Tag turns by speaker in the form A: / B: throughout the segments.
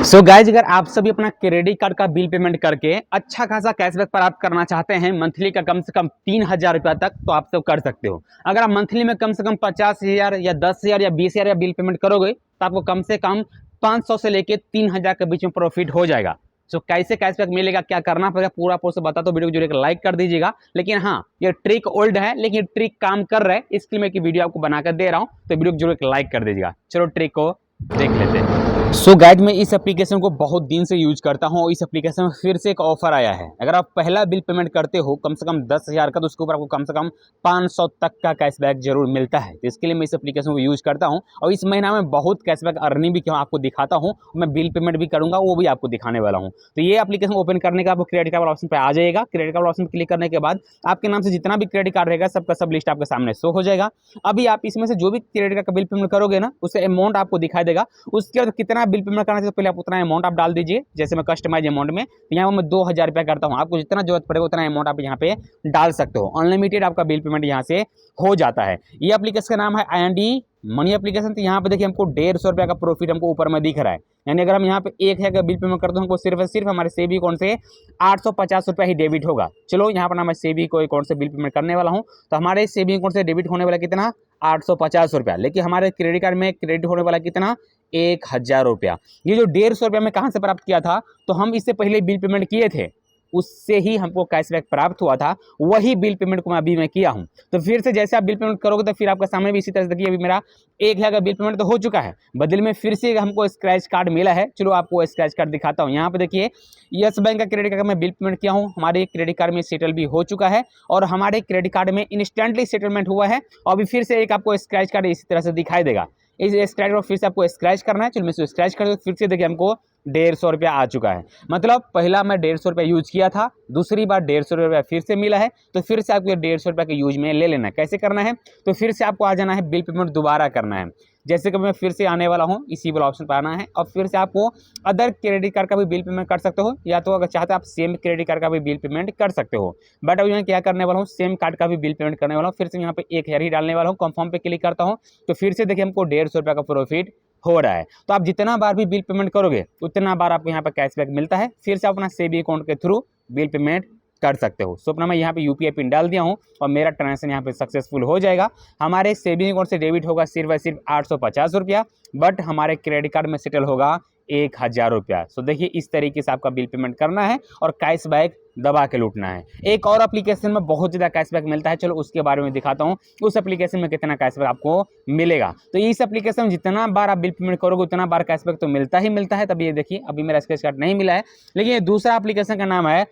A: So guys, अगर आप सभी अपना क्रेडिट कार्ड का बिल पेमेंट करके अच्छा खासा कैशबैक प्राप्त करना चाहते हैं मंथली का कम से कम 3,000 रुपया तक, तो आप सब कर सकते हो। अगर आप मंथली में कम से कम 50,000 या 10,000 या 20,000 या बिल पेमेंट करोगे तो आपको कम से कम 500 से लेके 3,000 के बीच में प्रॉफिट हो जाएगा। सो कैसे कैशबैक मिलेगा, क्या करना पड़ेगा, पूरा प्रोसेस बता तो वीडियो को जरूर लाइक कर दीजिएगा। लेकिन हाँ, ये ट्रिक ओल्ड है लेकिन ट्रिक काम कर रहा है, इसलिए मैं वीडियो आपको बनाकर दे रहा हूँ, तो वीडियो को जरूर लाइक कर दीजिएगा। चलो ट्रिक को देख लेते हैं। सो गाइड, मैं इस एप्लीकेशन को बहुत दिन से यूज करता हूँ। इस एप्लीकेशन में फिर से एक ऑफर आया है। अगर आप पहला बिल पेमेंट करते हो कम से कम 10,000 का, तो उसके ऊपर आपको कम से कम 500 तक का कैशबैक जरूर मिलता है। तो इसके लिए मैं इस एप्लीकेशन को यूज करता हूँ और इस महीना में बहुत कैशबैक अर्निंग भी आपको दिखाता हूँ। मैं बिल पेमेंट भी करूँगा, वो भी आपको दिखाने वाला हूँ। तो ये एप्लीकेशन ओपन करने का आपको क्रेडिट कार्ड वाला ऑप्शन पर आ जाएगा। क्रेडिट कार्ड वाला ऑप्शन क्लिक करने के बाद आपके नाम से जितना भी क्रेडिट कार्ड रहेगा सबका सब लिस्ट आपके सामने शो हो जाएगा। अभी आप इसमें से जो भी क्रेडिट कार्ड का बिल पेमेंट करोगे ना, उससे अमाउंट आपको दिखाई देगा। उसके बाद कितना बिल पेमेंट करना चाहिए, पहले आप उतना अमाउंट आप डाल दीजिए। जैसे मैं कस्टमाइज अमाउंट में यहाँ मैं 2,000 रुपया करता हूँ। आपको जितना जरूरत पड़ेगा उतना अमाउंट आप यहाँ पे डाल सकते हो। अनलिमिटेड आपका बिल पेमेंट यहाँ से हो जाता है। ये एप्लीकेशन का नाम है आई मनी एप्लीकेशन। तो यहाँ पे देखिए हमको 150 रुपया का प्रॉफिट हमको ऊपर में दिख रहा है। यानी अगर हम यहाँ पे 1,000 का बिल पेमेंट करते हैं हमको सिर्फ हमारे सेवी अकाउंट से 850 रुपया ही डेबिट होगा। चलो यहाँ पर ना मैं सेवी को अकाउंट से बिल पेमेंट करने वाला हूँ, तो हमारे सेविंग अकाउंट से डेबिट होने वाला कितना 850 रुपया। लेकिन हमारे क्रेडिट कार्ड में क्रेडिट होने वाला कितना 1,000 रुपया। ये जो 150 रुपया में कहाँ से प्राप्त किया था, तो हम इससे पहले बिल पेमेंट किए थे, उससे ही हमको कैशबैक प्राप्त हुआ था। वही बिल पेमेंट को मैं किया हूं। तो फिर से जैसे आप बिल पेमेंट करोगे तो फिर आपके सामने भी इसी तरह से देखिए, अभी मेरा 1,000 का बिल पेमेंट तो हो चुका है, बदले में फिर से हमको स्क्रैच कार्ड मिला है। चलो आपको स्क्रैच कार्ड दिखाता हूँ। यहाँ पे देखिए यस बैंक का क्रेडिट कार्ड में बिल पेमेंट किया हूँ, हमारे क्रेडिट कार्ड में सेटल भी हो चुका है और हमारे क्रेडिट कार्ड में इंस्टेंटली सेटलमेंट हुआ है। और अभी फिर से एक आपको स्क्रैच कार्ड इसी तरह से दिखाई देगा। इस स्क्रैच कार्ड फिर से आपको स्क्रैच करना है। चलो मैं इसको स्क्रैच कर, फिर से देखिए हमको 150 रुपया आ चुका है। मतलब पहला मैं 150 रुपया यूज किया था, दूसरी बार 150 रुपया फिर से मिला है, तो फिर से आपको 150 रुपया के यूज में ले लेना है। कैसे करना है, तो फिर से आपको आ जाना है, बिल पेमेंट दोबारा करना है। जैसे कि मैं फिर से आने वाला हूँ, इसी वाला ऑप्शन पर आना है और फिर से आपको अदर क्रेडिट कार्ड का भी बिल पेमेंट कर सकते हो, या तो अगर चाहते आप सेम क्रेडिट कार्ड का भी बिल पेमेंट कर सकते हो। बट अभी मैं क्या करने वाला हूँ, सेम कार्ड का भी बिल पेमेंट करने वाला हूँ। फिर से यहाँ पे 1,000 ही डालने वाला हूँ, कंफर्म पे क्लिक करता हूँ, तो फिर से देखिए हमको 150 रुपया का प्रॉफिट हो रहा है। तो आप जितना बार भी बिल पेमेंट करोगे उतना बार आपको यहाँ पर कैशबैक मिलता है। फिर से अपना सेविंग अकाउंट के थ्रू बिल पेमेंट कर सकते हो। सो अपना मैं यहाँ पे यूपीआई पिन डाल दिया हूँ और मेरा ट्रांजेक्शन यहाँ पे सक्सेसफुल हो जाएगा। हमारे सेविंग अकाउंट से डेबिट होगा सिर्फ 850 रुपया, बट हमारे क्रेडिट कार्ड में सेटल होगा 1,000 रुपया। सो देखिए इस तरीके से आपका बिल पेमेंट करना है और कैशबैक दबा के लूटना है। एक और एप्लीकेशन में बहुत ज़्यादा कैशबैक मिलता है, चलो उसके बारे में दिखाता हूँ। उस एप्लीकेशन में कितना कैशबैक आपको मिलेगा। तो इस एप्लीकेशन में जितना बार आप बिल पेमेंट करोगे उतना बार कैशबैक तो मिलता ही मिलता है। तब ये देखिए अभी मेरा स्क्रैच कार्ड नहीं मिला है, लेकिन ये दूसरा एप्लीकेशन का नाम है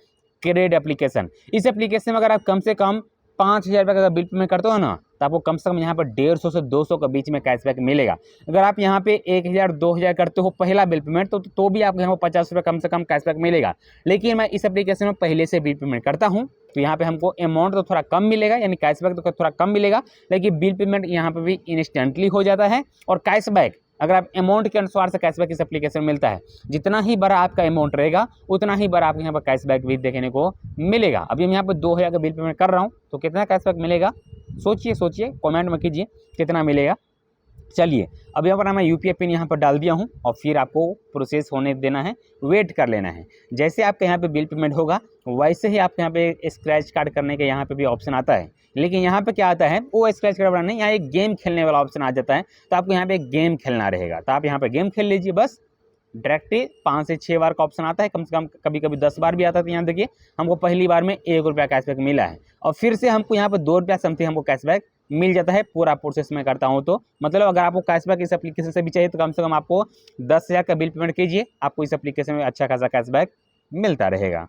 A: क्रेड एप्लीकेशन। इस एप्लीकेशन में अगर आप कम से कम 5,000 रुपये का बिल पेमेंट करते हो ना, तो आपको कम से कम यहाँ पर 150 से 200 के बीच में कैशबैक मिलेगा। अगर आप यहाँ पे 1,000 2,000 करते हो पहला बिल पेमेंट, तो भी आपको यहाँ पर 50 रुपये कम से कम कैशबैक मिलेगा। लेकिन मैं इस एप्लीकेशन में पहले से बिल पेमेंट करता हूँ, तो यहाँ पे हमको अमाउंट तो थोड़ा कम मिलेगा, यानी कैशबैक तो थोड़ा कम मिलेगा, लेकिन बिल पेमेंट यहाँ पर भी इंस्टेंटली हो जाता है। और कैशबैक अगर आप अमाउंट के अनुसार से कैशबैक इस एप्लीकेशन में मिलता है, जितना ही बड़ा आपका अमाउंट रहेगा उतना ही बड़ा आपको यहाँ पर कैशबैक भी देखने को मिलेगा। अभी हम यहाँ पर 2,000 का बिल पेमेंट कर रहा हूँ, तो कितना कैशबैक मिलेगा सोचिए कमेंट में कीजिए कितना मिलेगा। चलिए अब यहाँ पर मैं यूपीआई पिन यहाँ पर डाल दिया हूँ और फिर आपको प्रोसेस होने देना है, वेट कर लेना है। जैसे आपके यहाँ पे बिल पेमेंट होगा वैसे ही आपके यहाँ पे स्क्रैच कार्ड करने के यहाँ पे भी ऑप्शन आता है। लेकिन यहाँ पे क्या आता है, वो स्क्रैच कार्ड वाला नहीं, यहाँ एक गेम खेलने वाला ऑप्शन आ जाता है। तो आपको यहाँ पे एक गेम खेलना रहेगा, तो आप यहाँ पे गेम खेल लीजिए बस। डायरेक्टली 5 से 6 बार का ऑप्शन आता है, कम से कम कभी कभी 10 बार भी आता है। तो यहाँ देखिए हमको पहली बार में 1 रुपया कैशबैक मिला है और फिर से हमको यहाँ पर 2 रुपया समथिंग हमको कैशबैक मिल जाता है। पूरा प्रोसेस में करता हूँ तो मतलब अगर आपको कैशबैक इस एप्लीकेशन से भी चाहिए तो कम से कम आपको 10,000 का बिल पेमेंट कीजिए, आपको इस एप्लीकेशन में अच्छा खासा कैशबैक मिलता रहेगा।